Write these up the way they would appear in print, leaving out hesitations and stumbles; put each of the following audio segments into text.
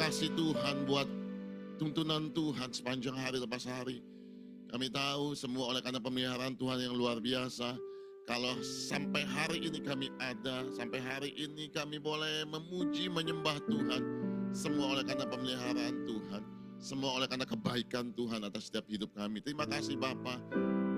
kasih Tuhan buat tuntunan Tuhan sepanjang hari lepas hari. Kami tahu semua oleh karena pemeliharaan Tuhan yang luar biasa. Kalau sampai hari ini kami ada, sampai hari ini kami boleh memuji, menyembah Tuhan. Semua oleh karena pemeliharaan Tuhan. Semua oleh karena kebaikan Tuhan atas setiap hidup kami. Terima kasih Bapa.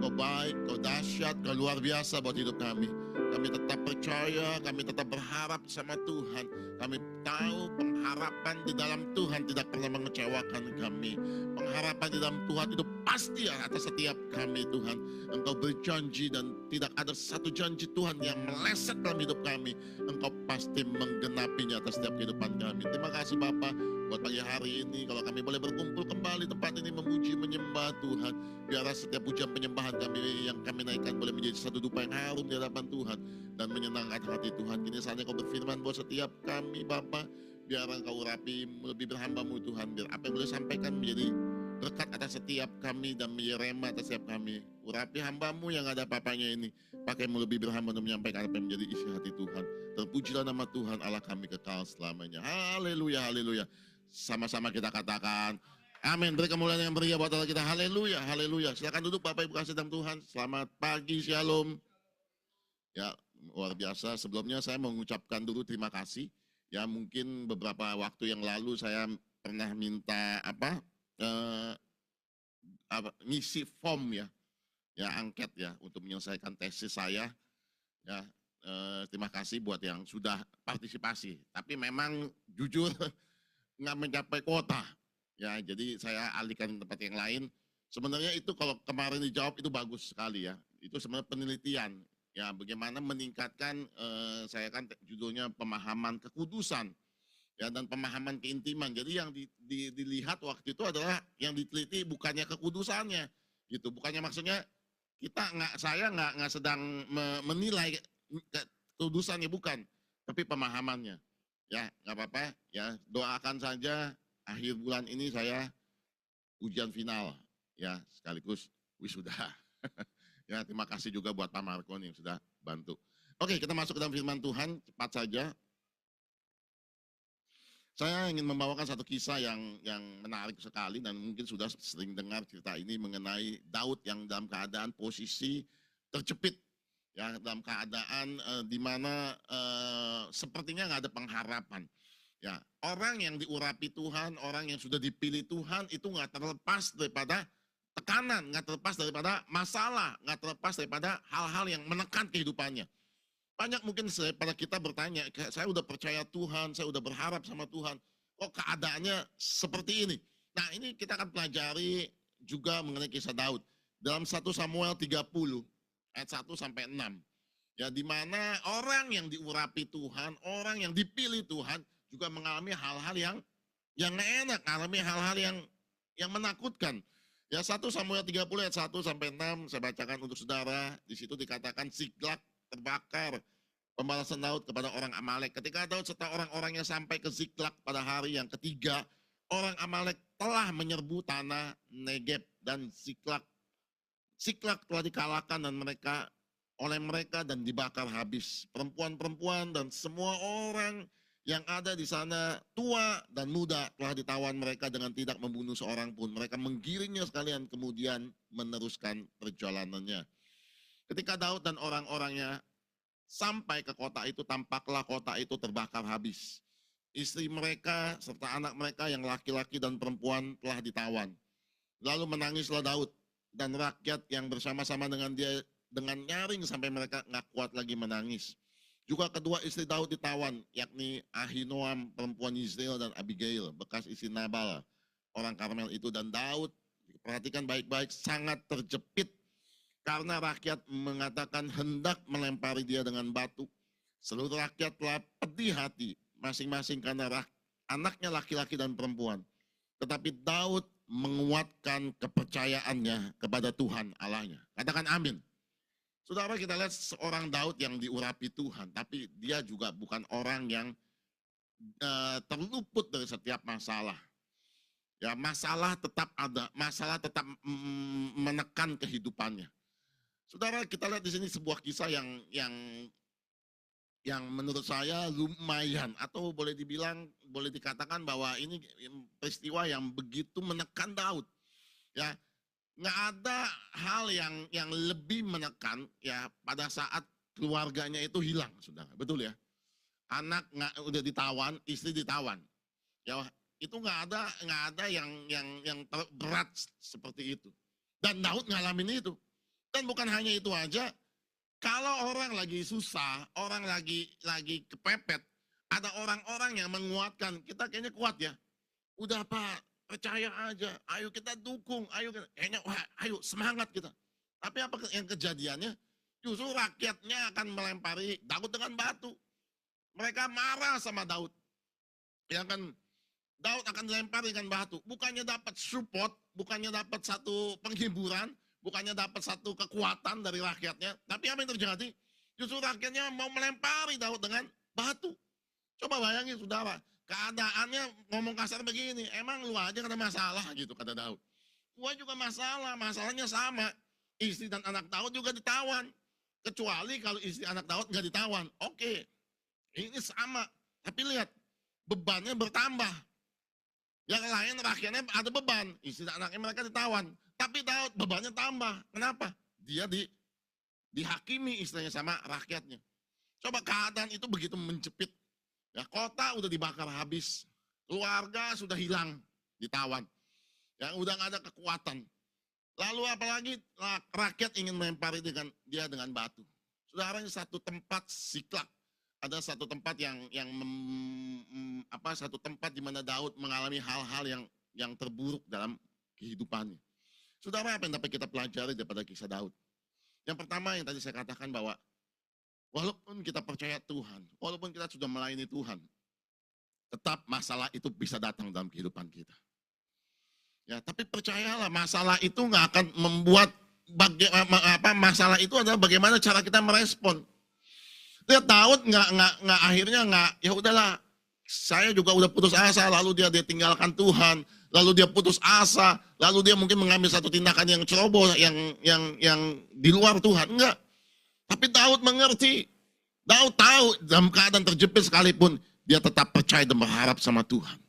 Kau baik, kau dahsyat, kau luar biasa buat hidup kami. Kami tetap percaya, kami tetap berharap sama Tuhan. Kami tahu pengharapan di dalam Tuhan tidak pernah mengecewakan kami. Pengharapan di dalam Tuhan itu pasti atas setiap kami Tuhan. Engkau berjanji dan tidak ada satu janji Tuhan yang meleset dalam hidup kami. Engkau pasti menggenapinya atas setiap kehidupan kami. Terima kasih Bapa buat pagi hari ini. Kalau kami boleh berkumpul kembali tempat ini memuji, menyembah Tuhan. Biarlah setiap pujian penyembahan kami yang kami naikkan boleh menjadi satu dupa yang harum di hadapan Tuhan dan menyenangkan hati Tuhan. Kini saatnya kau berfirman buat setiap kami Bapa. Biar engkau urapi lebih berhambamu Tuhan. Biar apa yang boleh sampaikan menjadi berkat atas setiap kami dan menjadi rema atas setiap kami. Urapi hambamu yang ada apa-apanya ini. Pakai lebih berhamba untuk menyampaikan apa yang menjadi isi hati Tuhan. Terpujilah nama Tuhan Allah kami kekal selamanya. Haleluya, haleluya. Sama-sama kita katakan amin. Beri kemuliaan yang meriah buat Allah kita. Haleluya, haleluya. Silakan duduk Bapak Ibu kasih dalam Tuhan. Selamat pagi, shalom. Ya, luar biasa. Sebelumnya saya mengucapkan dulu terima kasih. Ya, mungkin beberapa waktu yang lalu saya pernah minta ngisi form ya, angket ya untuk menyelesaikan tesis saya. Ya, terima kasih buat yang sudah partisipasi. Tapi memang jujur nggak mencapai kuota. Ya, jadi saya alihkan ke tempat yang lain. Sebenarnya itu kalau kemarin dijawab itu bagus sekali ya. Itu sebenarnya penelitian. Ya, bagaimana meningkatkan, saya kan judulnya pemahaman kekudusan. Ya, dan pemahaman keintiman. Jadi yang dilihat waktu itu adalah yang diteliti bukannya kekudusannya. Gitu, bukannya maksudnya saya nggak sedang menilai kekudusannya, bukan. Tapi pemahamannya. Ya, nggak apa-apa. Ya, doakan saja akhir bulan ini saya ujian final. Ya, sekaligus wisuda. Ya, terima kasih juga buat Pak Markon yang sudah bantu. Oke, kita masuk ke dalam firman Tuhan, cepat saja. Saya ingin membawakan satu kisah yang menarik sekali dan mungkin sudah sering dengar cerita ini mengenai Daud yang dalam keadaan posisi terjepit. Ya, dalam keadaan di mana sepertinya nggak ada pengharapan. Ya, orang yang diurapi Tuhan, orang yang sudah dipilih Tuhan itu nggak terlepas daripada tekanan, nggak terlepas daripada masalah, nggak terlepas daripada hal-hal yang menekan kehidupannya. Banyak mungkin daripada kita bertanya, saya udah percaya Tuhan, saya udah berharap sama Tuhan, kok keadaannya seperti ini. Nah, ini kita akan pelajari juga mengenai kisah Daud. Dalam 1 Samuel 30, ayat 1 sampai 6. Ya, di mana orang yang diurapi Tuhan, orang yang dipilih Tuhan, juga mengalami hal-hal yang nggak enak, mengalami hal-hal yang menakutkan. Ya, 1 Samuel 30 ayat 1 sampai 6 saya bacakan untuk saudara. Di situ dikatakan Ziklag terbakar, pembalasan Daud kepada orang Amalek. Ketika Daud serta orang-orangnya sampai ke Ziklag pada hari yang ketiga, orang Amalek telah menyerbu tanah Negeb dan Ziklag. Ziklag telah dikalahkan oleh mereka dan dibakar habis. Perempuan-perempuan dan semua orang yang ada di sana, tua dan muda, telah ditawan mereka dengan tidak membunuh seorang pun. Mereka menggiringnya sekalian kemudian meneruskan perjalanannya. Ketika Daud dan orang-orangnya sampai ke kota itu, tampaklah kota itu terbakar habis. Istri mereka serta anak mereka yang laki-laki dan perempuan telah ditawan. Lalu menangislah Daud dan rakyat yang bersama-sama dengan dia dengan nyaring sampai mereka nggak kuat lagi menangis. Juga kedua istri Daud ditawan, yakni Ahinoam perempuan Yizrael dan Abigail, bekas istri Nabal, orang Karmel itu. Dan Daud, perhatikan baik-baik, sangat terjepit karena rakyat mengatakan hendak melempari dia dengan batu. Seluruh rakyat telah pedih hati, masing-masing karena anaknya laki-laki dan perempuan. Tetapi Daud menguatkan kepercayaannya kepada Tuhan Allahnya. Katakan amin. Saudara, kita lihat seorang Daud yang diurapi Tuhan, tapi dia juga bukan orang yang terluput dari setiap masalah. Ya, masalah tetap ada, masalah tetap menekan kehidupannya. Saudara, kita lihat di sini sebuah kisah yang yang menurut saya lumayan, atau boleh dikatakan bahwa ini peristiwa yang begitu menekan Daud. Ya, nggak ada hal yang lebih menekan ya pada saat keluarganya itu hilang, saudara. Betul ya? Anak udah ditawan, istri ditawan. Ya, itu nggak ada yang berat seperti itu. Dan Daud ngalamin itu. Dan bukan hanya itu aja, kalau orang lagi susah, orang lagi kepepet, ada orang-orang yang menguatkan, kita kayaknya kuat ya. Udah Pak, percaya aja, ayo kita dukung, kayaknya wah, ayo semangat kita. Tapi apa yang kejadiannya? Justru rakyatnya akan melempari Daud dengan batu. Mereka marah sama Daud. Ya kan, Daud akan dilempar dengan batu. Bukannya dapat support, bukannya dapat satu penghiburan, bukannya dapat satu kekuatan dari rakyatnya. Tapi apa yang terjadi? Justru rakyatnya mau melempari Daud dengan batu. Coba bayangin saudara, keadaannya ngomong kasar begini, emang lu aja kena masalah gitu kata Daud. Gua juga masalah, masalahnya sama. Istri dan anak Daud juga ditawan. Kecuali kalau istri anak Daud nggak ditawan. Oke, ini sama. Tapi lihat, bebannya bertambah. Yang lain rakyatnya ada beban, istri dan anaknya mereka ditawan. Tapi Daud bebannya tambah. Kenapa? Dia dihakimi istrinya sama rakyatnya. Coba keadaan itu begitu menjepit. Ya, kota udah dibakar habis. Keluarga sudah hilang, ditawan. Ya, udah nggak ada kekuatan. Lalu apalagi rakyat ingin melempari dia dengan batu. Saudara, ini satu tempat Siklak. Ada satu tempat satu tempat di mana Daud mengalami hal-hal yang terburuk dalam kehidupannya. Saudara, apa yang dapat kita pelajari daripada kisah Daud? Yang pertama yang tadi saya katakan bahwa walaupun kita percaya Tuhan, walaupun kita sudah melayani Tuhan, tetap masalah itu bisa datang dalam kehidupan kita. Ya, tapi percayalah, masalah itu nggak akan membuat masalah itu adalah bagaimana cara kita merespon. Lihat Daud ya udahlah, saya juga udah putus asa, lalu dia tinggalkan Tuhan, lalu dia putus asa, lalu dia mungkin mengambil satu tindakan yang ceroboh, yang di luar Tuhan. Enggak. Tapi Daud mengerti. Daud tahu dalam keadaan terjepit sekalipun, dia tetap percaya dan berharap sama Tuhan.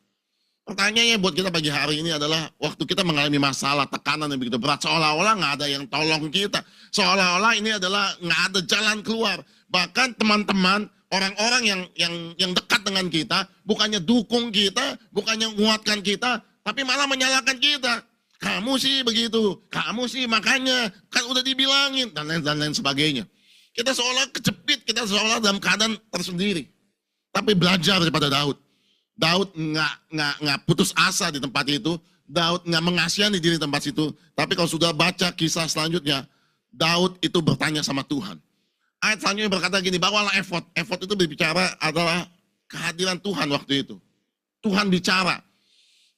Pertanyaannya buat kita pagi hari ini adalah, waktu kita mengalami masalah, tekanan yang begitu berat, seolah-olah nggak ada yang tolong kita. Seolah-olah ini adalah nggak ada jalan keluar. Bahkan teman-teman, orang-orang yang dekat dengan kita, bukannya dukung kita, bukannya menguatkan kita, tapi malah menyalahkan kita. Kamu sih begitu, kamu sih makanya, kan udah dibilangin, dan lain sebagainya. Kita seolah kejepit, kita seolah dalam keadaan tersendiri. Tapi belajar daripada Daud. Daud nggak putus asa di tempat itu. Daud nggak mengasihani diri di tempat situ. Tapi kalau sudah baca kisah selanjutnya, Daud itu bertanya sama Tuhan. Ayat selanjutnya berkata gini, bawalah efod. Efod itu berbicara adalah kehadiran Tuhan waktu itu. Tuhan bicara.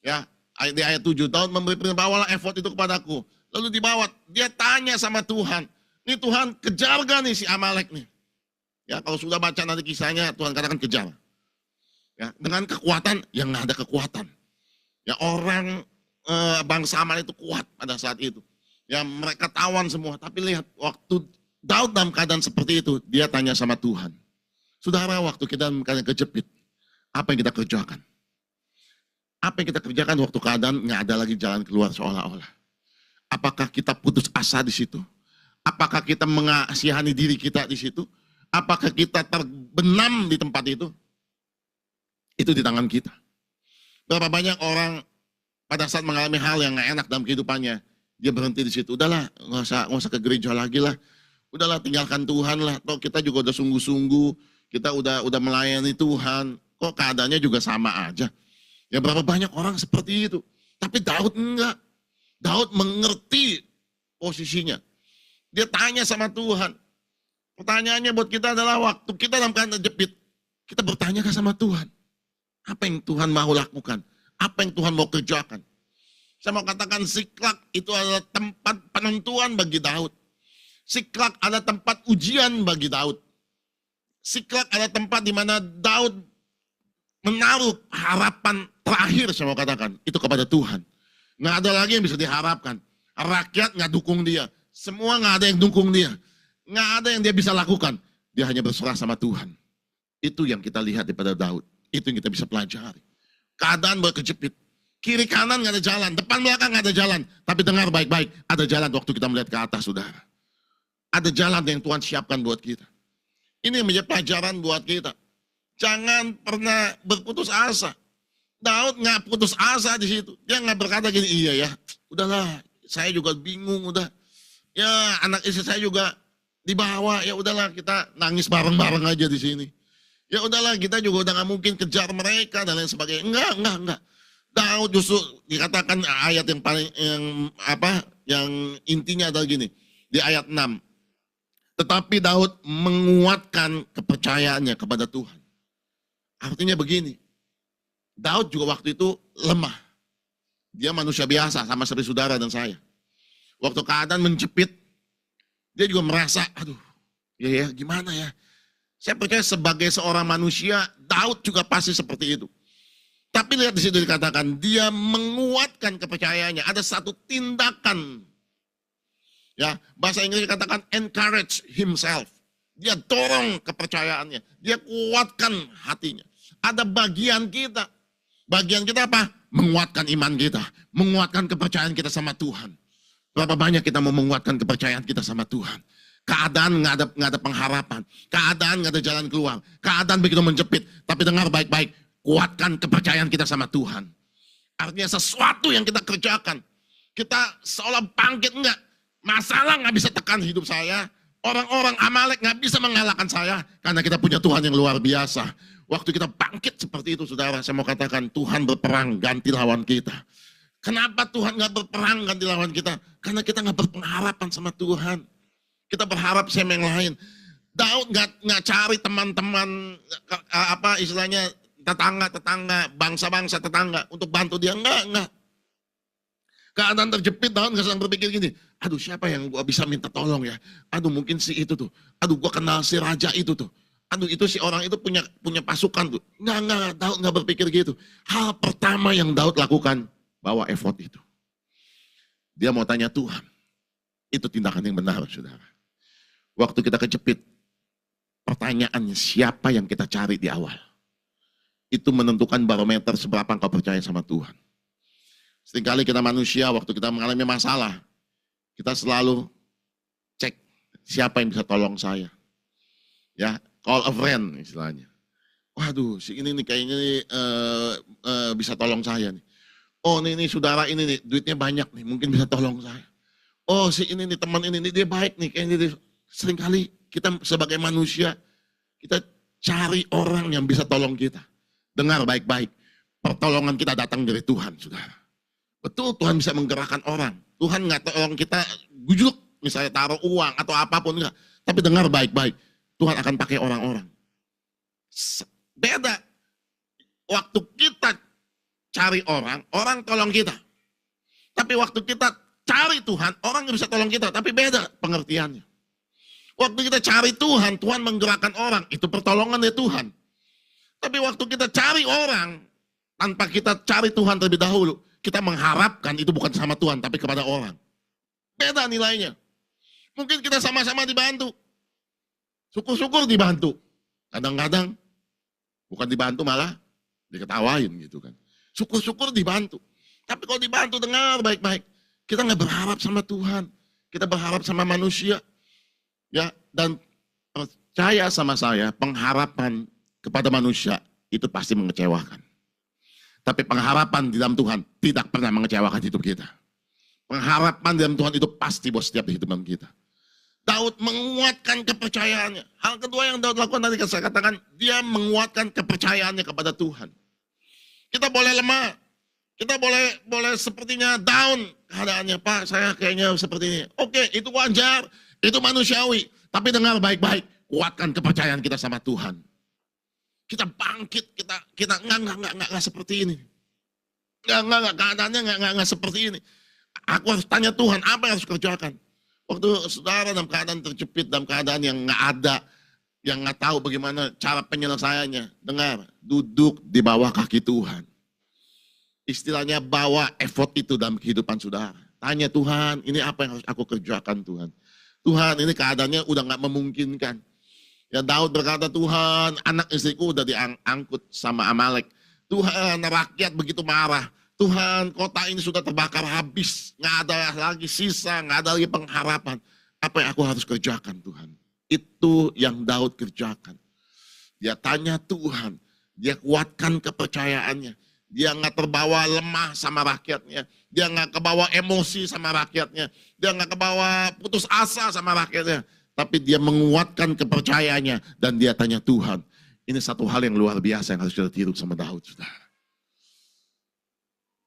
Ya, di ayat 7, Daud memberi perintah, bawalah efod itu kepadaku. Lalu dibawa, dia tanya sama Tuhan. Ini Tuhan kejar gak nih si Amalek nih? Ya, kalau sudah baca nanti kisahnya, Tuhan katakan kejar. Ya, dengan kekuatan yang nggak ada kekuatan. Ya, orang bangsa Amalek itu kuat pada saat itu. Ya, mereka tawan semua. Tapi lihat, waktu Daud dalam keadaan seperti itu, dia tanya sama Tuhan. Saudara, waktu kita dalam keadaan kejepit, apa yang kita kerjakan? Apa yang kita kerjakan waktu keadaan nggak ada lagi jalan keluar seolah-olah? Apakah kita putus asa di situ? Apakah kita mengasihani diri kita di situ? Apakah kita terbenam di tempat itu? Itu di tangan kita. Berapa banyak orang pada saat mengalami hal yang nggak enak dalam kehidupannya, dia berhenti di situ. Udahlah, nggak usah ke gereja lagi lah. Udahlah, tinggalkan Tuhan lah. Toh kita juga udah sungguh-sungguh, kita udah melayani Tuhan. Kok keadaannya juga sama aja. Ya, berapa banyak orang seperti itu. Tapi Daud enggak. Daud mengerti posisinya. Dia tanya sama Tuhan. Pertanyaannya buat kita adalah, waktu kita dalam keadaan terjepit, kita bertanyakah sama Tuhan? Apa yang Tuhan mau lakukan? Apa yang Tuhan mau kerjakan? Saya mau katakan Siklak itu adalah tempat penentuan bagi Daud. Siklak adalah tempat ujian bagi Daud. Siklak adalah tempat di mana Daud menaruh harapan terakhir, saya mau katakan, itu kepada Tuhan. Nggak ada lagi yang bisa diharapkan. Rakyat nggak dukung dia. Semua nggak ada yang dukung dia. Nggak ada yang dia bisa lakukan. Dia hanya berserah sama Tuhan. Itu yang kita lihat daripada Daud. Itu yang kita bisa pelajari. Keadaan berkejepit. Kiri kanan nggak ada jalan, depan belakang nggak ada jalan. Tapi dengar baik-baik, ada jalan waktu kita melihat ke atas, saudara. Ada jalan yang Tuhan siapkan buat kita. Ini menjadi pelajaran buat kita. Jangan pernah berputus asa. Daud nggak putus asa di situ. Dia nggak berkata gini, iya ya, udahlah, saya juga bingung, udah. Ya anak istri saya juga dibawa, ya udahlah kita nangis bareng-bareng aja di sini. Ya udahlah kita juga udah nggak mungkin kejar mereka dan lain sebagainya. Enggak. Daud justru dikatakan ayat yang paling yang intinya adalah gini. Di ayat 6. Tetapi Daud menguatkan kepercayaannya kepada Tuhan. Artinya begini. Daud juga waktu itu lemah. Dia manusia biasa sama seperti saudara dan saya. Waktu keadaan menjepit, dia juga merasa, aduh, ya gimana ya. Saya percaya sebagai seorang manusia, Daud juga pasti seperti itu. Tapi lihat di situ dikatakan, dia menguatkan kepercayaannya. Ada satu tindakan. Ya, bahasa Inggris dikatakan encourage himself. Dia dorong kepercayaannya. Dia kuatkan hatinya. Ada bagian kita. Bagian kita apa? Menguatkan iman kita. Menguatkan kepercayaan kita sama Tuhan. Berapa banyak kita mau menguatkan kepercayaan kita sama Tuhan. Keadaan nggak ada pengharapan. Keadaan nggak ada jalan keluar. Keadaan begitu menjepit. Tapi dengar baik-baik. Kuatkan kepercayaan kita sama Tuhan. Artinya sesuatu yang kita kerjakan. Kita seolah bangkit enggak. Masalah nggak bisa tekan hidup saya. Orang-orang Amalek nggak bisa mengalahkan saya. Karena kita punya Tuhan yang luar biasa. Waktu kita bangkit seperti itu, saudara, saya mau katakan Tuhan berperang ganti lawan kita. Kenapa Tuhan nggak berperang ganti lawan kita? Karena kita nggak berpengharapan sama Tuhan. Kita berharap sama yang lain. Daud nggak cari teman-teman istilahnya tetangga, bangsa-bangsa tetangga untuk bantu dia. Enggak. Keadaan terjepit, Daud nggak sedang berpikir gini, aduh siapa yang gua bisa minta tolong ya? Aduh mungkin si itu tuh, aduh gua kenal si raja itu tuh. Aduh itu si orang itu punya pasukan tuh. Enggak, Daud nggak berpikir gitu. Hal pertama yang Daud lakukan, bawa efod itu. Dia mau tanya Tuhan. Itu tindakan yang benar, saudara. Waktu kita kejepit, pertanyaannya siapa yang kita cari di awal? Itu menentukan barometer seberapa engkau percaya sama Tuhan. Seringkali kita manusia, waktu kita mengalami masalah, kita selalu cek siapa yang bisa tolong saya. Ya, call a friend istilahnya. Waduh, si ini nih kayaknya bisa tolong saya nih. Oh ini saudara ini nih, duitnya banyak nih, mungkin bisa tolong saya. Oh si ini nih, teman ini nih, dia baik nih, kayaknya dia. Seringkali kita sebagai manusia, kita cari orang yang bisa tolong kita. Dengar baik-baik, pertolongan kita datang dari Tuhan, saudara. Betul Tuhan bisa menggerakkan orang. Tuhan nggak tolong kita gujuk, misalnya taruh uang atau apapun enggak. Tapi dengar baik-baik, Tuhan akan pakai orang-orang. Beda. Waktu kita cari orang tolong kita. Tapi waktu kita cari Tuhan, orang yang bisa tolong kita. Tapi beda pengertiannya. Waktu kita cari Tuhan, Tuhan menggerakkan orang. Itu pertolongan dari Tuhan. Tapi waktu kita cari orang, tanpa kita cari Tuhan terlebih dahulu, kita mengharapkan itu bukan sama Tuhan, tapi kepada orang. Beda nilainya. Mungkin kita sama-sama dibantu. Syukur-syukur dibantu. Kadang-kadang, bukan dibantu malah diketawain gitu kan. Syukur-syukur dibantu. Tapi kalau dibantu, dengar baik-baik. Kita nggak berharap sama Tuhan. Kita berharap sama manusia. Ya, dan percaya sama saya, pengharapan kepada manusia itu pasti mengecewakan. Tapi pengharapan di dalam Tuhan tidak pernah mengecewakan hidup kita. Pengharapan di dalam Tuhan itu pasti buat setiap kehidupan kita. Daud menguatkan kepercayaannya. Hal kedua yang Daud lakukan tadi saya katakan, dia menguatkan kepercayaannya kepada Tuhan. Kita boleh lemah. Kita boleh sepertinya down keadaannya. Pak, saya kayaknya seperti ini. Oke, itu wajar. Itu manusiawi. Tapi dengar baik-baik. Kuatkan kepercayaan kita sama Tuhan. Kita bangkit. Kita enggak seperti ini. Enggak. Keadaannya enggak seperti ini. Aku harus tanya Tuhan, apa yang harus kerjakan? Waktu saudara dalam keadaan terjepit, dalam keadaan yang enggak ada. Yang enggak tahu bagaimana cara penyelesaiannya. Dengar, duduk di bawah kaki Tuhan. Istilahnya bawa effort itu dalam kehidupan saudara. Tanya Tuhan, ini apa yang harus aku kerjakan Tuhan? Tuhan, ini keadaannya udah gak memungkinkan. Ya Daud berkata, Tuhan, anak istriku udah diangkut sama Amalek. Tuhan, rakyat begitu marah. Tuhan, kota ini sudah terbakar habis. Nggak ada lagi sisa, nggak ada lagi pengharapan. Apa yang aku harus kerjakan, Tuhan? Itu yang Daud kerjakan. Dia tanya Tuhan, dia kuatkan kepercayaannya. Dia nggak terbawa lemah sama rakyatnya. Dia nggak kebawa emosi sama rakyatnya. Dia nggak kebawa putus asa sama rakyatnya. Tapi dia menguatkan kepercayaannya. Dan dia tanya Tuhan. Ini satu hal yang luar biasa yang harus kita tiru sama Daud, saudara.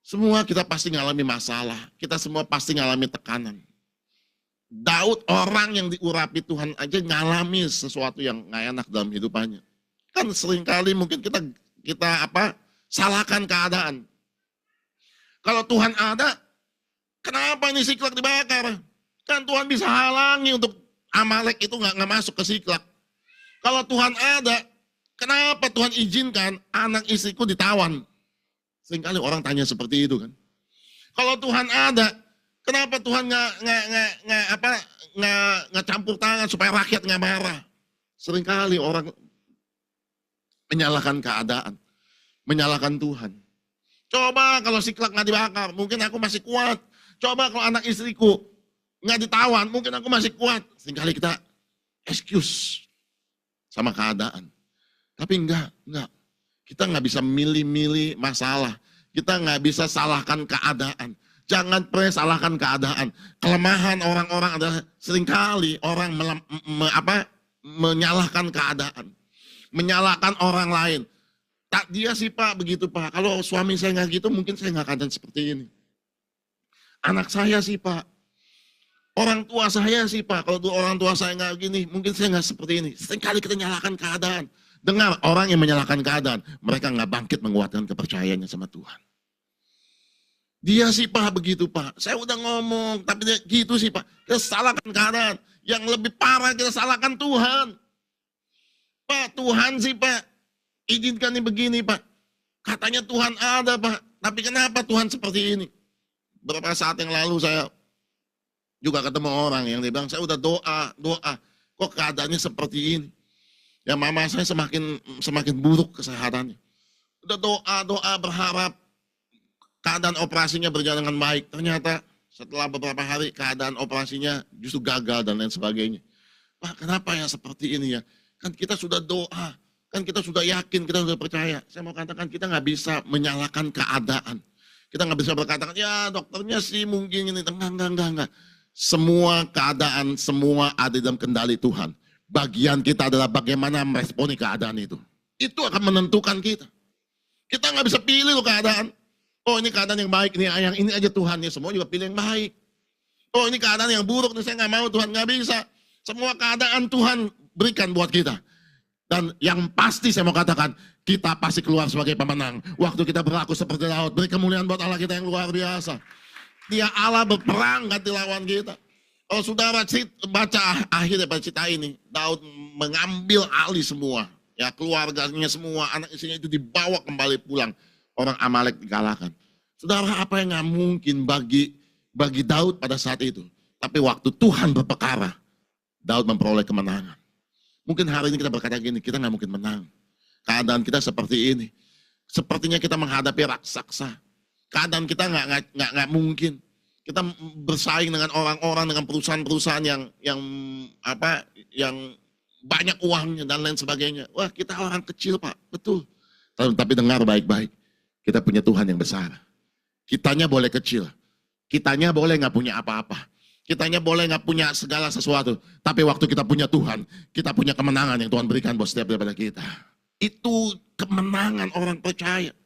Semua kita pasti ngalami masalah. Kita semua pasti ngalami tekanan. Daud orang yang diurapi Tuhan aja ngalami sesuatu yang nggak enak dalam hidupannya. Kan seringkali mungkin kita salahkan keadaan. Kalau Tuhan ada, kenapa ini Siklak dibakar? Kan Tuhan bisa halangi untuk Amalek itu nggak masuk ke Siklak. Kalau Tuhan ada, kenapa Tuhan izinkan anak istriku ditawan? Seringkali orang tanya seperti itu kan. Kalau Tuhan ada, kenapa Tuhan nggak campur tangan supaya rakyat nggak marah? Seringkali orang menyalahkan keadaan, menyalahkan Tuhan. Coba kalau Siklak nggak dibakar, mungkin aku masih kuat. Coba kalau anak istriku nggak ditawan, mungkin aku masih kuat. Seringkali kita excuse sama keadaan. Tapi enggak. Kita nggak bisa milih-milih masalah. Kita nggak bisa salahkan keadaan. Jangan pernah salahkan keadaan. Kelemahan orang-orang adalah seringkali orang menyalahkan keadaan. Menyalahkan orang lain. Tak dia sih Pak, begitu Pak. Kalau suami saya nggak gitu, mungkin saya nggak keadaan seperti ini. Anak saya sih Pak. Orang tua saya sih Pak. Kalau orang tua saya nggak gini, mungkin saya nggak seperti ini. Seringkali kita menyalahkan keadaan. Dengar orang yang menyalahkan keadaan, mereka nggak bangkit menguatkan kepercayaannya sama Tuhan. Dia sih Pak begitu Pak, saya udah ngomong, tapi dia gitu sih Pak. Kita salahkan keadaan, yang lebih parah kita salahkan Tuhan. Pak Tuhan sih Pak, izinkan ini begini Pak. Katanya Tuhan ada Pak, tapi kenapa Tuhan seperti ini? Beberapa saat yang lalu saya juga ketemu orang yang dia bilang, saya udah doa, kok keadaannya seperti ini? Ya mama saya semakin buruk kesehatannya. Udah doa berharap keadaan operasinya berjalan dengan baik. Ternyata setelah beberapa hari keadaan operasinya justru gagal dan lain sebagainya. Pak kenapa ya seperti ini ya? Kan kita sudah doa, kan kita sudah yakin, kita sudah percaya. Saya mau katakan kita nggak bisa menyalahkan keadaan. Kita nggak bisa berkata, ya dokternya sih mungkin ini. Enggak. Semua keadaan, semua ada dalam kendali Tuhan. Bagian kita adalah bagaimana meresponi keadaan itu. Itu akan menentukan kita. Kita nggak bisa pilih loh keadaan. Oh ini keadaan yang baik, ini aja Tuhan. Ya, semua juga pilih yang baik. Oh ini keadaan yang buruk, saya nggak mau Tuhan, nggak bisa. Semua keadaan Tuhan berikan buat kita. Dan yang pasti saya mau katakan, kita pasti keluar sebagai pemenang. Waktu kita berlaku seperti Daud, beri kemuliaan buat Allah kita yang luar biasa. Dia Allah berperang ganti lawan kita. Kalau saudara baca akhir daripada cerita ini, Daud mengambil alih semua. Ya keluarganya semua, anak istrinya itu dibawa kembali pulang. Orang Amalek dikalahkan. Saudara apa yang nggak mungkin bagi Daud pada saat itu. Tapi waktu Tuhan berperkara, Daud memperoleh kemenangan. Mungkin hari ini kita berkata gini, kita nggak mungkin menang. Keadaan kita seperti ini. Sepertinya kita menghadapi raksasa. Keadaan kita nggak mungkin. Kita bersaing dengan orang-orang, dengan perusahaan-perusahaan yang banyak uangnya dan lain sebagainya. Wah kita orang kecil Pak, betul. Tapi dengar baik-baik, kita punya Tuhan yang besar. Kitanya boleh kecil, kitanya boleh nggak punya apa-apa, kitanya boleh nggak punya segala sesuatu. Tapi waktu kita punya Tuhan, kita punya kemenangan yang Tuhan berikan buat setiap daripada kita. Itu kemenangan orang percaya.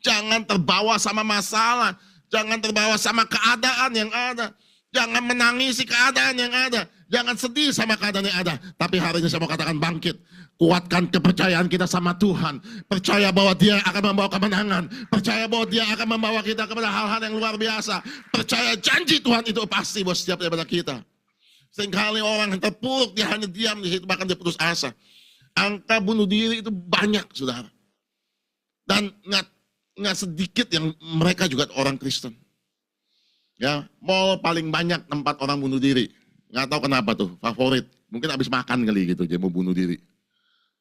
Jangan terbawa sama masalah. Jangan terbawa sama keadaan yang ada. Jangan menangisi keadaan yang ada. Jangan sedih sama keadaan yang ada. Tapi hari ini saya mau katakan bangkit. Kuatkan kepercayaan kita sama Tuhan. Percaya bahwa Dia akan membawa kemenangan. Percaya bahwa Dia akan membawa kita kepada hal-hal yang luar biasa. Percaya janji Tuhan itu pasti buat setiap daripada kita. Seringkali orang yang terpuruk, dia hanya diam di situ, bahkan dia putus asa. Angka bunuh diri itu banyak, saudara. Dan nggak sedikit yang mereka juga orang Kristen. Ya, mall paling banyak tempat orang bunuh diri. Nggak tahu kenapa tuh, favorit. Mungkin habis makan kali gitu, dia mau bunuh diri.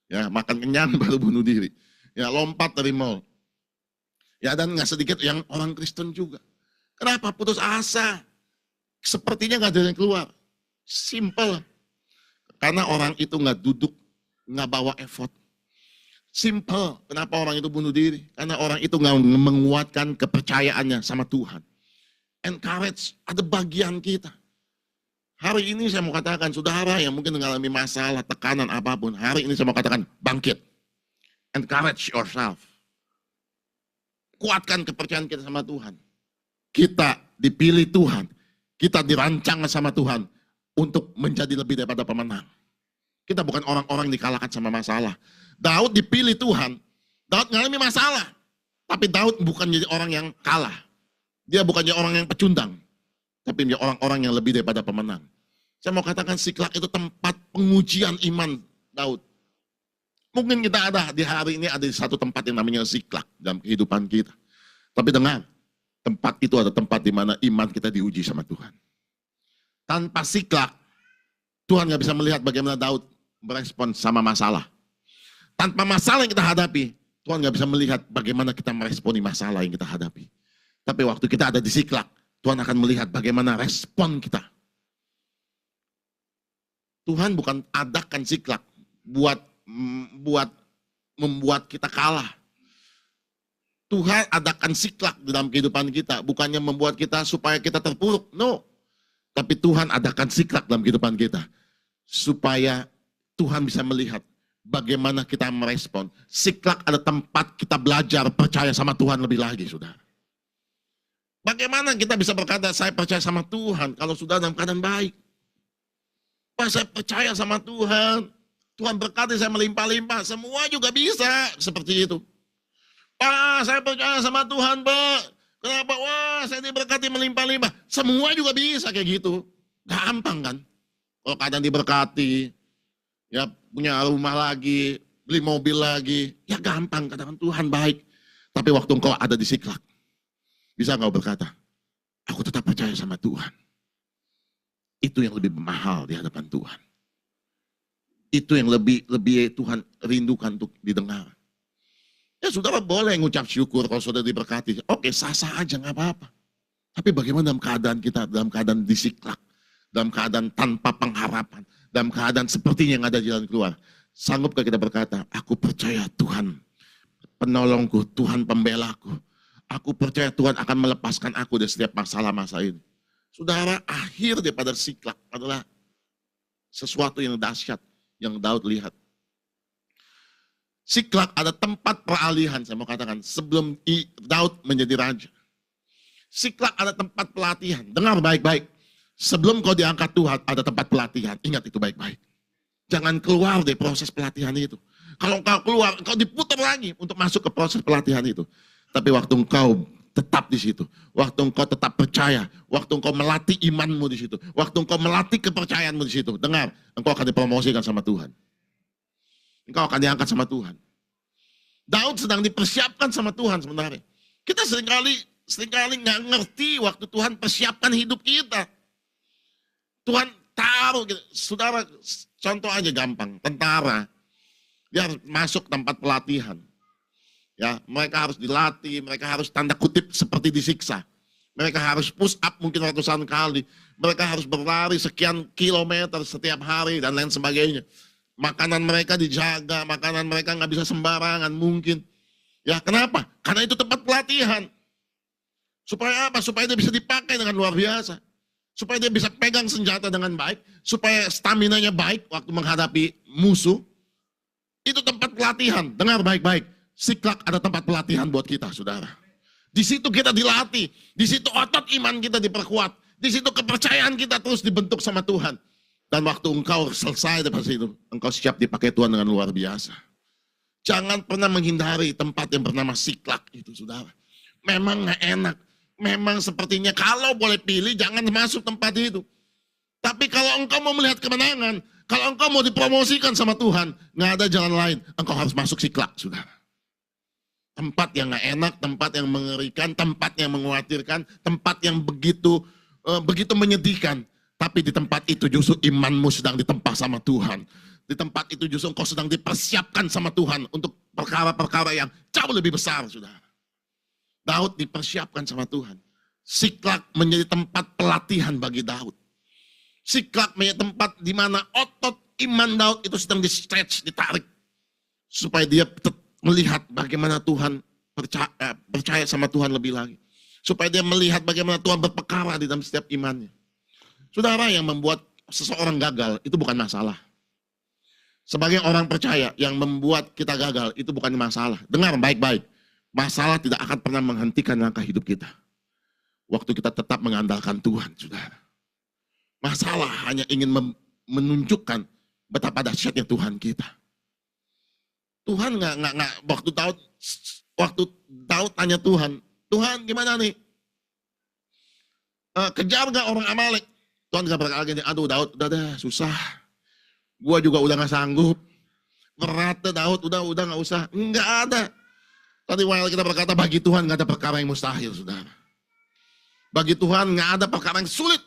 Ya, makan kenyang baru bunuh diri. Ya, lompat dari mall. Ya, dan nggak sedikit yang orang Kristen juga. Kenapa putus asa? Sepertinya nggak ada yang keluar. Simple. Karena orang itu nggak duduk, nggak bawa effort. Simple. Kenapa orang itu bunuh diri? Karena orang itu nggak menguatkan kepercayaannya sama Tuhan. Encourage, ada bagian kita. Hari ini saya mau katakan, saudara yang mungkin mengalami masalah, tekanan apapun, hari ini saya mau katakan, bangkit. Encourage yourself. Kuatkan kepercayaan kita sama Tuhan. Kita dipilih Tuhan. Kita dirancang sama Tuhan untuk menjadi lebih daripada pemenang. Kita bukan orang-orang dikalahkan sama masalah. Daud dipilih Tuhan. Daud mengalami masalah. Tapi Daud bukan jadi orang yang kalah. Dia bukan jadi orang yang pecundang. Tapi dia orang-orang yang lebih daripada pemenang. Saya mau katakan Siklag itu tempat pengujian iman Daud. Mungkin kita ada di hari ini ada di satu tempat yang namanya Siklag dalam kehidupan kita. Tapi dengar, tempat itu ada tempat di mana iman kita diuji sama Tuhan. Tanpa Siklag, Tuhan nggak bisa melihat bagaimana Daud merespon sama masalah. Tanpa masalah yang kita hadapi, Tuhan nggak bisa melihat bagaimana kita meresponi masalah yang kita hadapi. Tapi waktu kita ada di Siklag, Tuhan akan melihat bagaimana respon kita. Tuhan bukan adakan Siklag buat membuat kita kalah. Tuhan adakan Siklag dalam kehidupan kita, bukannya membuat kita supaya kita terpuruk. No. Tapi Tuhan adakan Siklag dalam kehidupan kita supaya Tuhan bisa melihat bagaimana kita merespon. Siklag ada tempat kita belajar percaya sama Tuhan lebih lagi, saudara. Bagaimana kita bisa berkata, saya percaya sama Tuhan kalau sudah dalam keadaan baik. Pak, saya percaya sama Tuhan. Tuhan berkati saya melimpah-limpah. Semua juga bisa seperti itu. Pak, saya percaya sama Tuhan, Pak. Kenapa? Wah, saya diberkati melimpah-limpah. Semua juga bisa kayak gitu. Gampang kan? Kalau keadaan diberkati, ya punya rumah lagi, beli mobil lagi, ya gampang. Katakan Tuhan baik. Tapi waktu engkau ada di Siklag, bisa engkau berkata, aku tetap percaya sama Tuhan. Itu yang lebih mahal di hadapan Tuhan. Itu yang lebih Tuhan rindukan untuk didengar. Ya saudara boleh ngucap syukur kalau saudara diberkati. Oke, sah-sah aja, gak apa-apa. Tapi bagaimana dalam keadaan kita, dalam keadaan di Siklag, dalam keadaan tanpa pengharapan, dalam keadaan sepertinya yang ada di jalan keluar. Sanggupkah kita berkata, aku percaya Tuhan penolongku, Tuhan pembelaku. Aku percaya Tuhan akan melepaskan aku dari setiap masalah-masa ini. Saudara, akhir daripada Siklag adalah sesuatu yang dahsyat yang Daud lihat. Siklag ada tempat peralihan, saya mau katakan, sebelum Daud menjadi raja. Siklag ada tempat pelatihan. Dengar baik-baik. Sebelum kau diangkat Tuhan, ada tempat pelatihan. Ingat itu baik-baik. Jangan keluar dari proses pelatihan itu. Kalau engkau keluar, engkau diputar lagi untuk masuk ke proses pelatihan itu. Tapi waktu engkau tetap di situ, waktu engkau tetap percaya, waktu engkau melatih imanmu di situ, waktu engkau melatih kepercayaanmu di situ, dengar, engkau akan dipromosikan sama Tuhan. Engkau akan diangkat sama Tuhan. Daud sedang dipersiapkan sama Tuhan sebenarnya. Kita seringkali nggak ngerti waktu Tuhan persiapkan hidup kita. Tuhan taruh, gitu. Saudara, contoh aja gampang, tentara, dia masuk tempat pelatihan. Ya, mereka harus dilatih, mereka harus tanda kutip seperti disiksa. Mereka harus push up mungkin ratusan kali. Mereka harus berlari sekian kilometer setiap hari dan lain sebagainya. Makanan mereka dijaga, makanan mereka nggak bisa sembarangan mungkin. Ya, kenapa? Karena itu tempat pelatihan. Supaya apa? Supaya dia bisa dipakai dengan luar biasa. Supaya dia bisa pegang senjata dengan baik. Supaya staminanya baik waktu menghadapi musuh. Itu tempat pelatihan. Dengar baik-baik. Siklag ada tempat pelatihan buat kita, saudara. Di situ kita dilatih. Di situ otot iman kita diperkuat. Di situ kepercayaan kita terus dibentuk sama Tuhan. Dan waktu engkau selesai dari situ, engkau siap dipakai Tuhan dengan luar biasa. Jangan pernah menghindari tempat yang bernama Siklag itu, saudara. Memang gak enak. Memang sepertinya kalau boleh pilih, jangan masuk tempat itu. Tapi kalau engkau mau melihat kemenangan, kalau engkau mau dipromosikan sama Tuhan, gak ada jalan lain. Engkau harus masuk Siklag, saudara. Tempat yang gak enak, tempat yang mengerikan, tempat yang mengkhawatirkan, tempat yang begitu menyedihkan. Tapi di tempat itu justru imanmu sedang ditempa sama Tuhan. Di tempat itu justru engkau sedang dipersiapkan sama Tuhan untuk perkara-perkara yang jauh lebih besar, saudara. Daud dipersiapkan sama Tuhan. Siklak menjadi tempat pelatihan bagi Daud. Siklak menjadi tempat di mana otot iman Daud itu sedang di-stretch, ditarik. Supaya dia melihat bagaimana Tuhan percaya sama Tuhan lebih lagi. Supaya dia melihat bagaimana Tuhan berperkara di dalam setiap imannya. Saudara, yang membuat seseorang gagal itu bukan masalah. Sebagai orang percaya, yang membuat kita gagal itu bukan masalah. Dengar baik-baik. Masalah tidak akan pernah menghentikan langkah hidup kita. Waktu kita tetap mengandalkan Tuhan, saudara. Masalah hanya ingin menunjukkan betapa dahsyatnya Tuhan kita. Tuhan nggak waktu Daud tanya Tuhan, Tuhan gimana nih? Kejar gak orang Amalek? Tuhan gak berkata gini, aduh Daud udah deh susah. Gua juga udah gak sanggup. Berat deh Daud, udah gak usah. Enggak ada. Tadi waktu kita berkata bagi Tuhan gak ada perkara yang mustahil, saudara. Bagi Tuhan gak ada perkara yang sulit.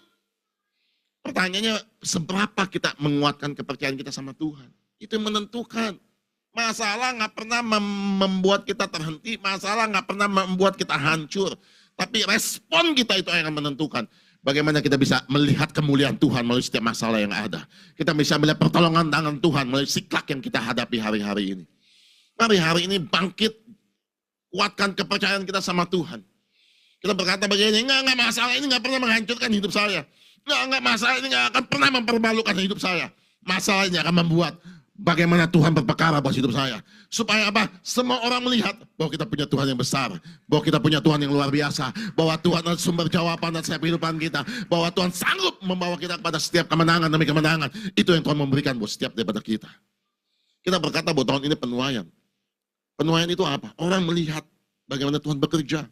Pertanyaannya, seberapa kita menguatkan kepercayaan kita sama Tuhan? Itu yang menentukan. Masalah gak pernah membuat kita terhenti. Masalah gak pernah membuat kita hancur. Tapi respon kita itu yang menentukan. Bagaimana kita bisa melihat kemuliaan Tuhan melalui setiap masalah yang ada. Kita bisa melihat pertolongan tangan Tuhan melalui siklak yang kita hadapi hari-hari ini. Mari hari ini bangkit, kuatkan kepercayaan kita sama Tuhan. Kita berkata begini, enggak masalah ini enggak pernah menghancurkan hidup saya. Enggak masalah ini enggak akan pernah mempermalukan hidup saya. Masalah ini akan membuat bagaimana Tuhan berperkara buat hidup saya. Supaya apa? Semua orang melihat bahwa kita punya Tuhan yang besar. Bahwa kita punya Tuhan yang luar biasa. Bahwa Tuhan adalah sumber jawaban atas setiap kehidupan kita. Bahwa Tuhan sanggup membawa kita kepada setiap kemenangan demi kemenangan. Itu yang Tuhan memberikan buat setiap daripada kita. Kita berkata bahwa tahun ini penuaian. Penuaian itu apa? Orang melihat bagaimana Tuhan bekerja.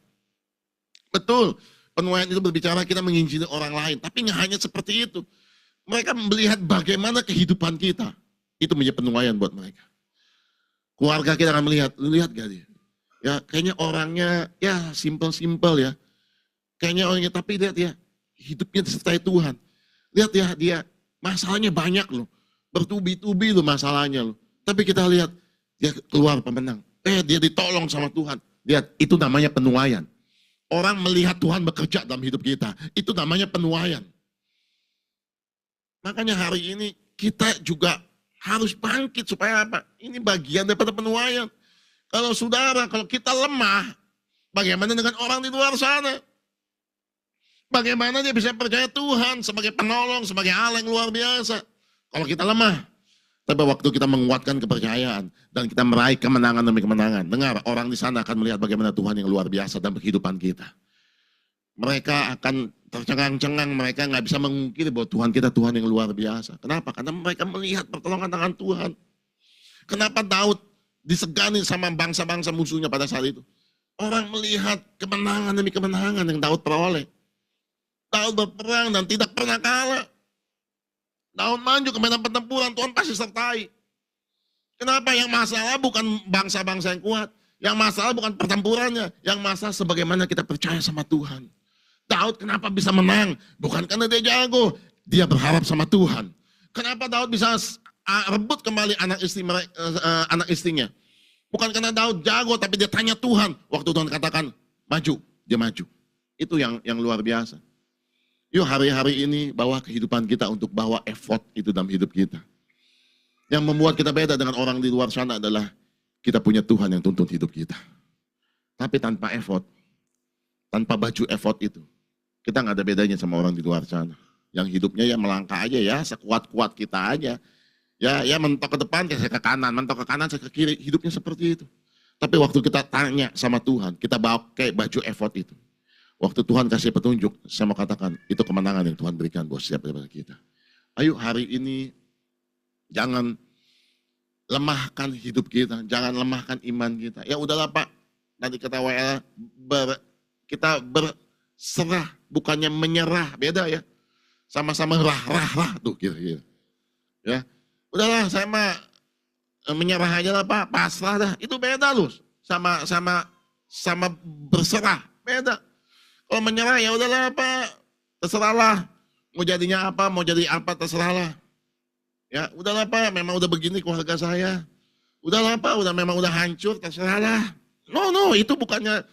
Betul. Penuaian itu berbicara kita menginjili orang lain. Tapi nggak hanya seperti itu. Mereka melihat bagaimana kehidupan kita. Itu menjadi penuaian buat mereka. Keluarga kita akan melihat, lu lihat gak dia? Ya kayaknya orangnya ya simple ya. Kayaknya orangnya, tapi lihat ya, hidupnya disertai Tuhan. Lihat ya, dia masalahnya banyak loh. Bertubi-tubi loh masalahnya loh. Tapi kita lihat, dia keluar pemenang. Dia ditolong sama Tuhan. Lihat, itu namanya penuaian. Orang melihat Tuhan bekerja dalam hidup kita. Itu namanya penuaian. Makanya hari ini kita juga harus bangkit supaya apa? Ini bagian daripada penuaian. Kalau kita lemah, bagaimana dengan orang di luar sana? Bagaimana dia bisa percaya Tuhan sebagai penolong, sebagai Allah yang luar biasa? Kalau kita lemah. Tapi waktu kita menguatkan kepercayaan dan kita meraih kemenangan demi kemenangan, dengar, orang di sana akan melihat bagaimana Tuhan yang luar biasa dalam kehidupan kita. Mereka akan tercengang-cengang, mereka nggak bisa mengungkiri bahwa Tuhan kita Tuhan yang luar biasa. Kenapa? Karena mereka melihat pertolongan tangan Tuhan. Kenapa Daud disegani sama bangsa-bangsa musuhnya pada saat itu? Orang melihat kemenangan demi kemenangan yang Daud peroleh. Daud berperang dan tidak pernah kalah. Daud maju ke medan pertempuran, Tuhan pasti sertai. Kenapa? Yang masalah bukan bangsa-bangsa yang kuat. Yang masalah bukan pertempurannya. Yang masalah sebagaimana kita percaya sama Tuhan. Daud kenapa bisa menang? Bukan karena dia jago. Dia berharap sama Tuhan. Kenapa Daud bisa rebut kembali anak istrinya? Bukan karena Daud jago, tapi dia tanya Tuhan. Waktu Tuhan katakan, maju, dia maju. Itu yang luar biasa. Yuk hari-hari ini bawa kehidupan kita untuk bawa effort itu dalam hidup kita. Yang membuat kita beda dengan orang di luar sana adalah kita punya Tuhan yang tuntun hidup kita. Tapi tanpa effort, tanpa baju effort itu, kita nggak ada bedanya sama orang di luar sana. Yang hidupnya ya melangkah aja ya, sekuat-kuat kita aja. Ya mentok ke depan, saya ke kanan, mentok ke kanan, saya ke kiri. Hidupnya seperti itu. Tapi waktu kita tanya sama Tuhan, kita bawa kayak baju effort itu. Waktu Tuhan kasih petunjuk, saya mau katakan, itu kemenangan yang Tuhan berikan buat setiap daripada kita. Ayo hari ini, jangan lemahkan hidup kita, jangan lemahkan iman kita. Ya udahlah Pak, nanti kata WL, kita berserah, bukannya menyerah, beda ya. Sama-sama rah tuh kira-kira. Ya, udahlah saya mah menyerah aja lah Pak, pasrah dah. Itu beda loh, sama berserah, beda. Kalau menyerah ya udahlah Pak, terserahlah. Mau jadinya apa, mau jadi apa terserahlah. Ya, udahlah Pak, memang udah begini keluarga saya. Udahlah Pak, memang udah hancur, terserahlah. No, itu bukannya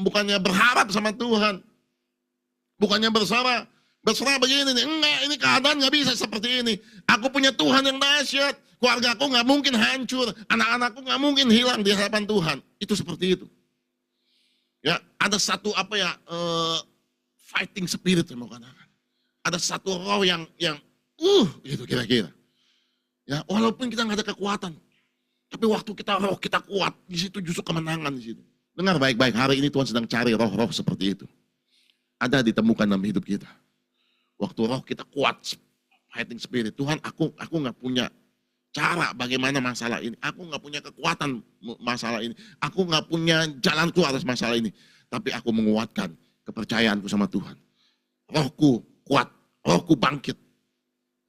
bukannya berharap sama Tuhan. Bukannya berserah begini nih. Enggak, ini keadaan nggak bisa seperti ini. Aku punya Tuhan yang dahsyat. Keluarga aku nggak mungkin hancur. Anak-anakku nggak mungkin hilang di hadapan Tuhan. Itu seperti itu. Ya, ada satu fighting spirit yang mau katakan. Ada satu roh yang gitu kira-kira. Ya, walaupun kita nggak ada kekuatan, tapi waktu roh kita kuat, di situ justru kemenangan di situ. Dengar baik-baik, hari ini Tuhan sedang cari roh-roh seperti itu. Ada ditemukan dalam hidup kita. Waktu roh kita kuat, fighting spirit. Tuhan, aku nggak punya cara bagaimana masalah ini. Aku nggak punya kekuatan masalah ini. Aku nggak punya jalan keluar atas masalah ini. Tapi aku menguatkan kepercayaanku sama Tuhan. Rohku kuat, rohku bangkit.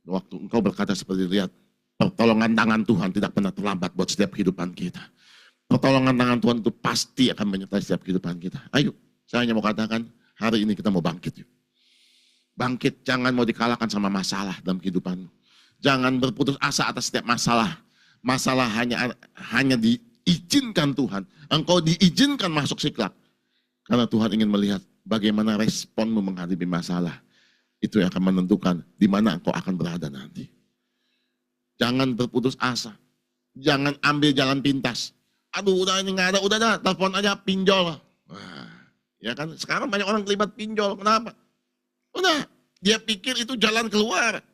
Waktu engkau berkata seperti lihat, pertolongan tangan Tuhan tidak pernah terlambat buat setiap kehidupan kita. Pertolongan tangan Tuhan itu pasti akan menyertai setiap kehidupan kita. Ayo, saya hanya mau katakan, hari ini kita mau bangkit. Yuk. Bangkit, jangan mau dikalahkan sama masalah dalam kehidupanmu. Jangan berputus asa atas setiap masalah. Masalah hanya diizinkan Tuhan. Engkau diizinkan masuk siklak. Karena Tuhan ingin melihat bagaimana responmu menghadapi masalah. Itu yang akan menentukan di mana engkau akan berada nanti. Jangan berputus asa. Jangan ambil jalan pintas. Aduh, udah ini nggak ada, udah dah, telepon aja pinjol. Wah, ya kan, sekarang banyak orang terlibat pinjol. Kenapa? Udah, dia pikir itu jalan keluar.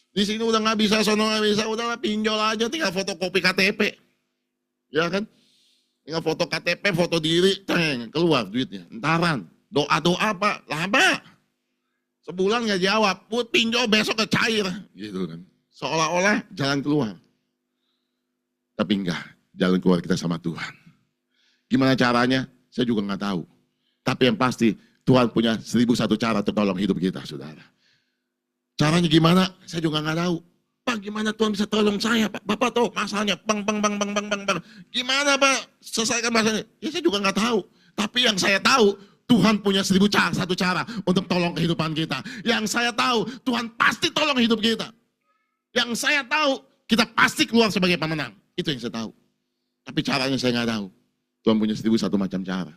Di sini udah nggak bisa, sono nggak bisa, udahlah pinjol aja, tinggal fotokopi KTP. Ya kan? Tinggal foto KTP, foto diri, keluar duitnya. Entaran, doa-doa Pak, lama. Sebulan nggak jawab, put pinjol besok ke cair. Gitu kan. Seolah-olah jalan keluar. Tapi enggak, jalan keluar kita sama Tuhan. Gimana caranya? Saya juga nggak tahu. Tapi yang pasti Tuhan punya 1001 cara untuk tolong hidup kita, saudara. Caranya gimana? Saya juga nggak tahu. Pak, gimana Tuhan bisa tolong saya, Pak? Bapak tahu masalahnya, bang. Gimana Pak? Selesaikan masalahnya. Ya saya juga nggak tahu. Tapi yang saya tahu, Tuhan punya 1001 cara untuk tolong kehidupan kita. Yang saya tahu, Tuhan pasti tolong hidup kita. Yang saya tahu, kita pasti keluar sebagai pemenang. Itu yang saya tahu. Tapi caranya saya nggak tahu. Tuhan punya 1001 macam cara.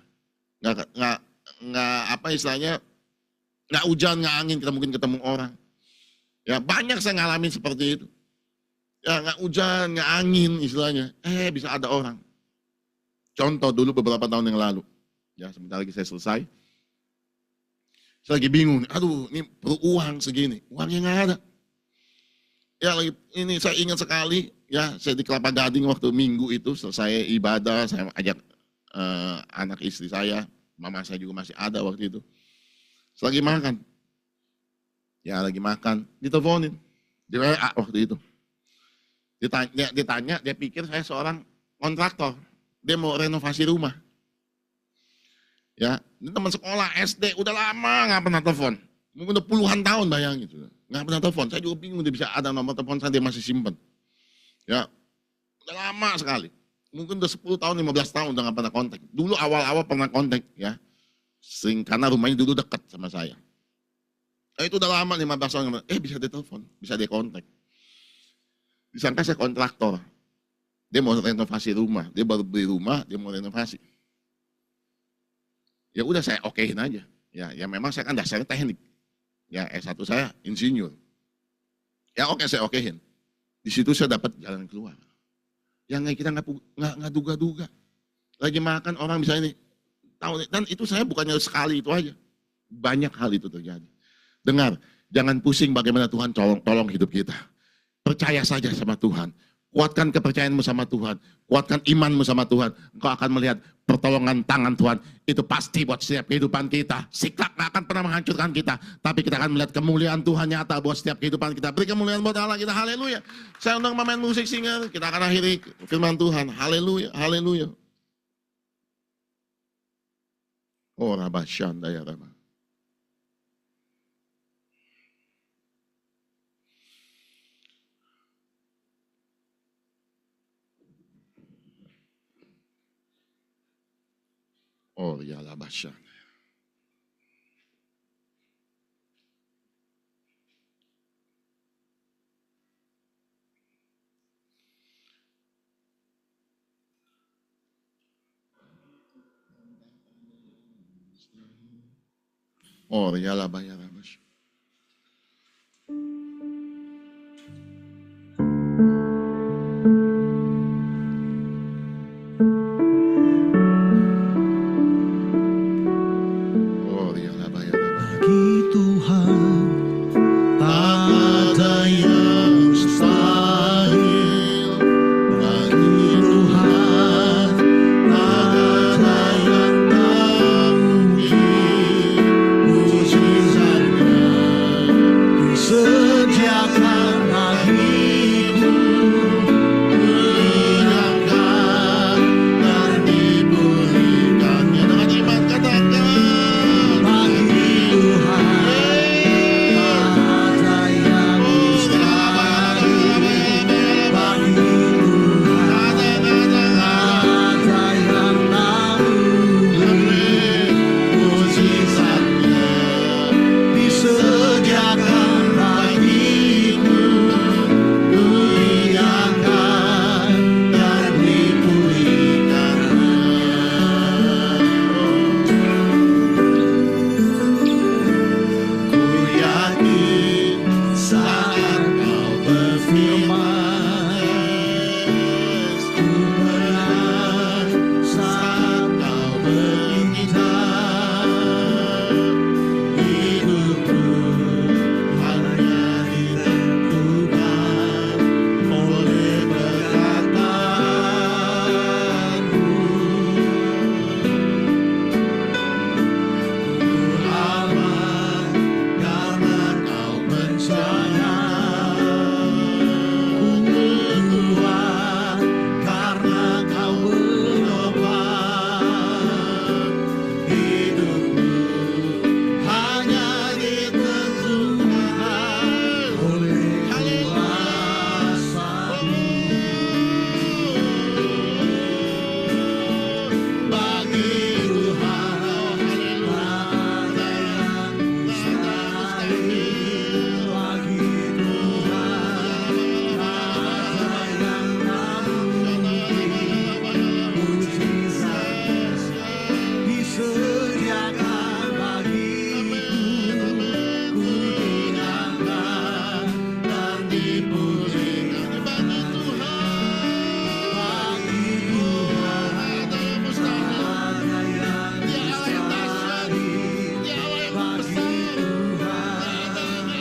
Nggak apa istilahnya, nggak hujan, nggak angin, kita mungkin ketemu orang. Ya banyak saya ngalamin seperti itu. Ya nggak hujan, nggak angin istilahnya. Bisa ada orang. Contoh dulu beberapa tahun yang lalu. Ya sebentar lagi saya selesai. Saya lagi bingung. Aduh ini perlu uang segini. Uangnya nggak ada. Ya lagi ini saya ingat sekali. Ya saya di Kelapa Gading waktu minggu itu selesai ibadah. Saya ajak anak istri saya. Mama saya juga masih ada waktu itu. Saya lagi makan. Ya lagi makan, diteleponin, di WA waktu itu. Ditanya, dia pikir saya seorang kontraktor. Dia mau renovasi rumah. Ya, ini teman sekolah SD, udah lama nggak pernah telepon. Mungkin udah puluhan tahun bayangin. Nggak pernah telepon, saya juga bingung dia bisa ada nomor telepon saya, dia masih simpen. Ya, udah lama sekali. Mungkin udah 10 tahun, 15 tahun udah nggak pernah kontak. Dulu awal-awal pernah kontak ya. Karena rumahnya dulu dekat sama saya. Itu udah lama 15 tahun, bisa ditelepon, bisa dikontak. Disangka saya kontraktor. Dia mau renovasi rumah, dia baru beli rumah, dia mau renovasi. Ya udah saya okein aja. Ya memang saya kan dasarnya teknik. Ya S1 saya insinyur. Ya oke saya okein. Di situ saya dapat jalan keluar. Yang kita nggak duga-duga. Lagi makan orang bisa ini. Tahu, dan itu saya bukannya sekali itu aja. Banyak hal itu terjadi. Dengar, jangan pusing bagaimana Tuhan tolong hidup kita. Percaya saja sama Tuhan. Kuatkan kepercayaanmu sama Tuhan. Kuatkan imanmu sama Tuhan. Engkau akan melihat pertolongan tangan Tuhan. Itu pasti buat setiap kehidupan kita. Siklak gak akan pernah menghancurkan kita. Tapi kita akan melihat kemuliaan Tuhan nyata buat setiap kehidupan kita. Beri kemuliaan buat Allah kita. Haleluya. Saya undang pemain musik singer. Kita akan akhiri firman Tuhan. Haleluya. Haleluya. Oh Rabasyanda ya Rabah. Oh ya Labasya. Oh, yala ba yala ba siya. Oh, yala ba yala ba. Bagi Tuhan tak ada yang mustahil. Bagi Tuhan tak ada yang tak mungkin. Mujizatnya disediakan bagiku, menyenangkan dan dipulihkannya. Dengan iman katakan. Bagi Tuhan tak ada yang mustahil. Bagi Tuhan tak ada yang tak mungkin. Mujizatnya disediakan bagiku, menyenangkan dan dipulihkannya. Ku yakin saat kau berfirman, ku benar saat kau berbicara. Hidupku hanya ditentukan oleh perkataanmu. Ku aman karena kau percaya. Ku kuat karena kau bertobat. Hidupku hanya ditentukan oleh kuasa-Mu. Bagi Tuhan tak ada yang mustahil. Bagi Tuhan tak ada yang tak mungkin. Mujizat disediakan bagiku, ku menyenangkan dan dipulihkan. Bagi Tuhan, bagi Tuhan Ada yang mustahil. ada yang Dia Allah yang dahsyat. mustahil. Dia Allah yang Bagi besar. Tuhan ada yang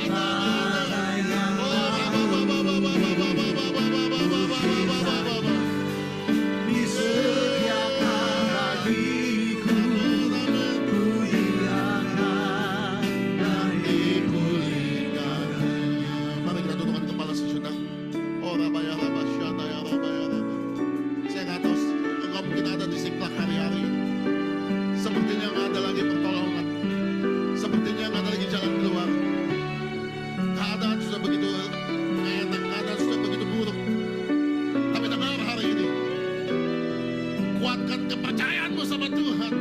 disediakan bagiku, ku hilangkan dan dipulihkan. Mari kita tundukkan kepala sejenak. Oh, rabaya rabasya, daya rabaya rabaya. Saya nggak tahu engkau mungkin ada di Siklak hari-hari ini. Sepertinya nggak ada lagi pertolongan. Sepertinya nggak ada lagi jalan keluar. Keadaan sudah begitu enak, keadaan sudah begitu buruk. Tapi dengar hari ini, kuatkan kepercayaanmu sama Tuhan.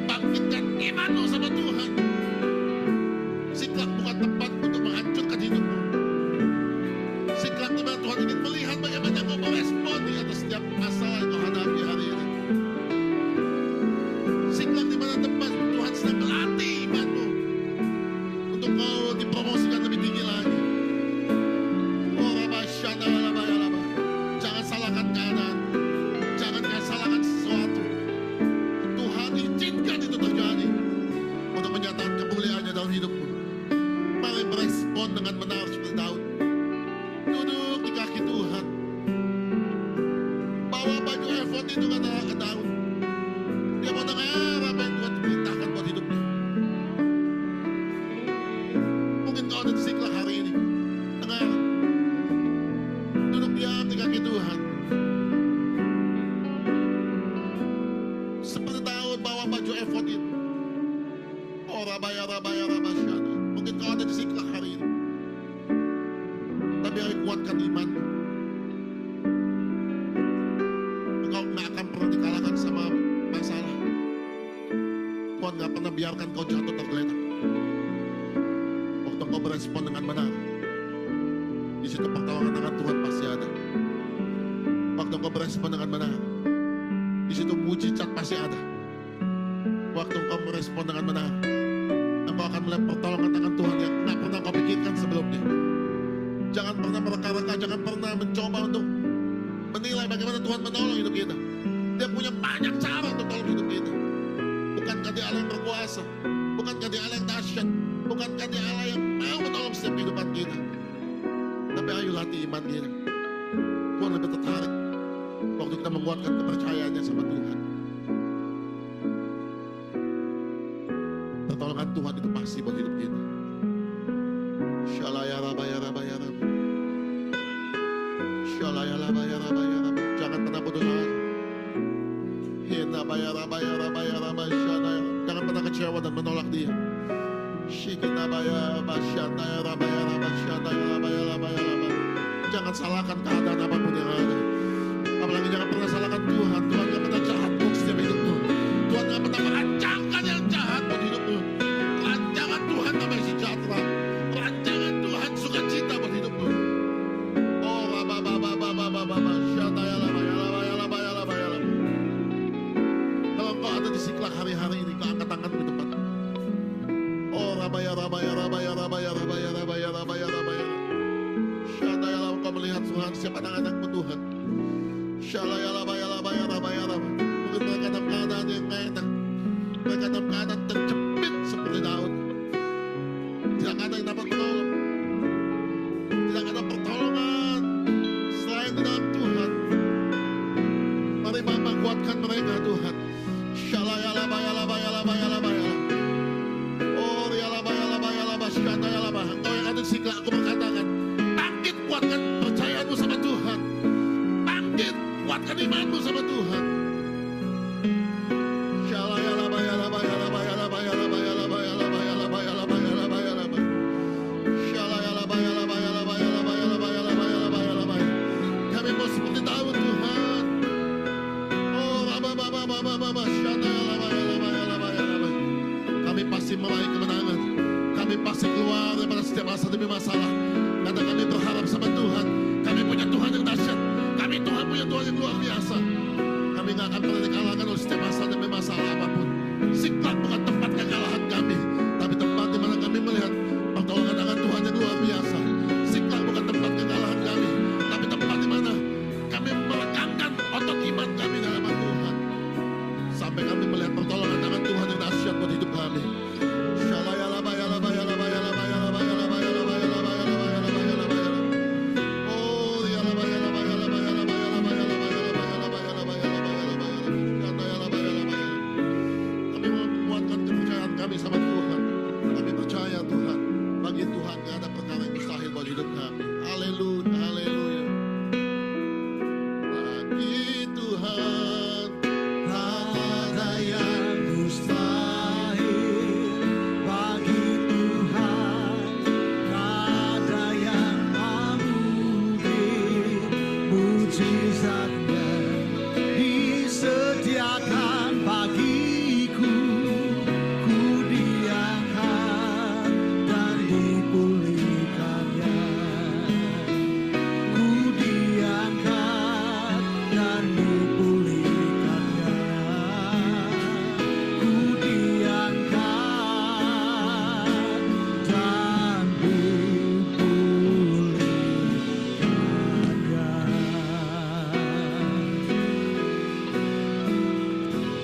Bangkitkan imanmu sama Tuhan. Siklak bukan tempat untuk menghancurkan hidupmu. Siklak di mana Tuhan ingin melihat bagaimana kau merespon di atas setiap masalah yang kau hadapi hari ini. Siklak di mana tempat Tuhan sedang melatih imanmu untuk kau dipromosikan lebih tinggi lagi. Oh, rabasyana, rabaya, rabaya. Jangan salahkan keadaan. Jangan salahkan sesuatu. Tuhan izinkan itu terjadi untuk menyatakan kemuliaannya dalam hidupmu. Mari merespon dengan benar seperti Daud. Duduk di kaki Tuhan. Bawa baju efod itu kata Daud. Dia mau dengar apa yang Tuhan perintahkan buat hidupnya. Mungkin kau ada di Siklak hari ini. Dengar. Duduk diam di kaki Tuhan. Seperti Daud bawa baju efod itu. Oh, rabaya, rabaya, rabasyana. Mungkin kau ada di Siklak hari ini. Tapi hari kuatkan imanmu. Engkau nggak akan pernah dikalahkan sama masalah. Tuhan nggak pernah biarkan kau jatuh tergeletak. Waktu kau berespon dengan benar, di situ pertolongan tangan Tuhan pasti ada. Waktu kau berespon dengan benar, di situ mujizat pasti ada. Waktu kau merespon dengan benar, Engkau akan melihat pertolongan tangan Tuhan yang nggak pernah kau pikirkan sebelumnya. Jangan pernah mereka-reka, jangan pernah mencoba untuk menilai bagaimana Tuhan menolong hidup kita. Dia punya banyak cara untuk tolong hidup kita. Bukankah dia Allah yang berkuasa? Bukankah dia Allah yang dahsyat? Bukankah dia Allah yang mau menolong setiap kehidupan kita? Tapi ayo latih iman kita. Tuhan lebih tertarik waktu kita menguatkan kepercayaannya sama Tuhan. Pertolongan Tuhan itu pasti buat hidup kita. Shalaya rabaya rabaya rabaya. Shalaya rabaya rabaya rabaya. Jangan pernah putus asa. Hina baya rabaya rabaya rabaya shalaya. Jangan pernah kecewa dan menolak dia. Shikina baya basyana rabaya rabaya shalaya rabaya rabaya rabaya. Jangan salahkan keadaan apapun yang ada. Apalagi jangan pernah salahkan Tuhan. Tuhan gak pernah jahat buat setiap hidupmu. Tuhan gak pernah merancangkan yang jahat buat hidupmu. Rancangan Tuhan damai sejahtera. Rancangan Tuhan sukacita buat hidupmu. Oh, rababababababababa, syatayalabayalabayalabayalabayalabaya. Kalau engkau ada di Siklak hari-hari ini, kau angkat tanganmu di tempat. Oh, rabaya rabaya rabaya rabaya rabaya rabaya rabaya rabaya. Syatayalah engkau melihat Tuhan siapa anak-anakmu Tuhan. Shalayalabayalabayalabayalabaya. Mungkin mereka dalam keadaan yang gak enak. Mereka dalam keadaan terjepit seperti Daud. Tidak ada yang dapat menolong. Tidak ada pertolongan selain di dalam Tuhan. Mari Bapa kuatkan mereka Tuhan. Shalayalabayalabayalabayalabaya. Oh rialabayalabayalabasykatayalabah. Engkau yang ada di Siklak, aku berkatakan, bangkit kuatkan percayaanmu sama Tuhan. Bangkit kuatkan imanmu sama Tuhan. Kami mau seperti Daud Tuhan. Oh, kami pasti meraih kemenangan. Kami pasti keluar daripada setiap masalah demi masalah. Karena kami berharap sama Tuhan. Kami punya Tuhan yang dahsyat. Kami Tuhan punya Tuhan yang luar biasa. Kami gak akan pernah dikalahkan oleh setiap masalah demi masalah apapun. Siklak bukan tempat kekalahan kami, tapi tempat di mana kami melihat pertolongan tangan Tuhan yang luar biasa. Siklak bukan tempat kekalahan kami, tapi tempat di mana kami meregangkan otot iman kami dalam Tuhan. Sampai kami melihat pertolongan tangan Tuhan yang dahsyat buat hidup kami. Kami sama Tuhan, kami percaya Tuhan, bagi Tuhan gak ada perkara yang mustahil buat hidup kami. Haleluya, haleluya. Bagi Tuhan Tak ada yang mustahil bagi Tuhan, tak ada yang tak mungkin. Mujizatnya disediakan bagiku, ku diangkat dan dipulihkannya. Ku diangkat dan dipulihkannya. Ku diangkat dan dipulihkannya.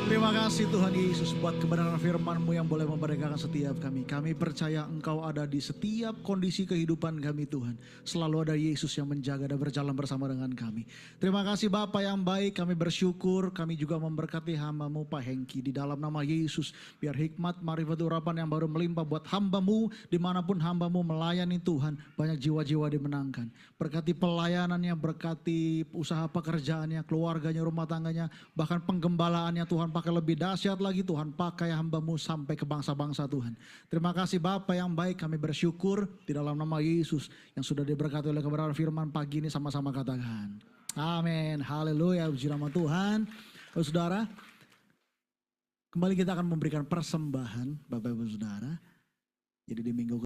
Terima kasih Tuhan Yesus buat kebenaran firman-Mu yang boleh memerdekakan setiap kami. Kami percaya Engkau ada di setiap kondisi kehidupan kami Tuhan. Selalu ada Yesus yang menjaga dan berjalan bersama dengan kami. Terima kasih Bapa yang baik, kami bersyukur. Kami juga memberkati hamba-Mu Pak Hengki. Di dalam nama Yesus, biar hikmat, marifat, urapan yang baru melimpah buat hamba-Mu. Dimanapun hamba-Mu melayani Tuhan, banyak jiwa-jiwa dimenangkan. Berkati pelayanannya, berkati usaha pekerjaannya, keluarganya, rumah tangganya, bahkan penggembalaannya Tuhan pakai lebih dahsyat lagi Tuhan, pakai hamba-Mu sampai ke bangsa-bangsa Tuhan. Terima kasih Bapa yang baik, kami bersyukur di dalam nama Yesus yang sudah diberkati oleh kebenaran firman pagi ini, sama-sama katakan amin, haleluya, puji nama Tuhan. Saudara, kembali kita akan memberikan persembahan Bapak Ibu Saudara. Jadi di minggu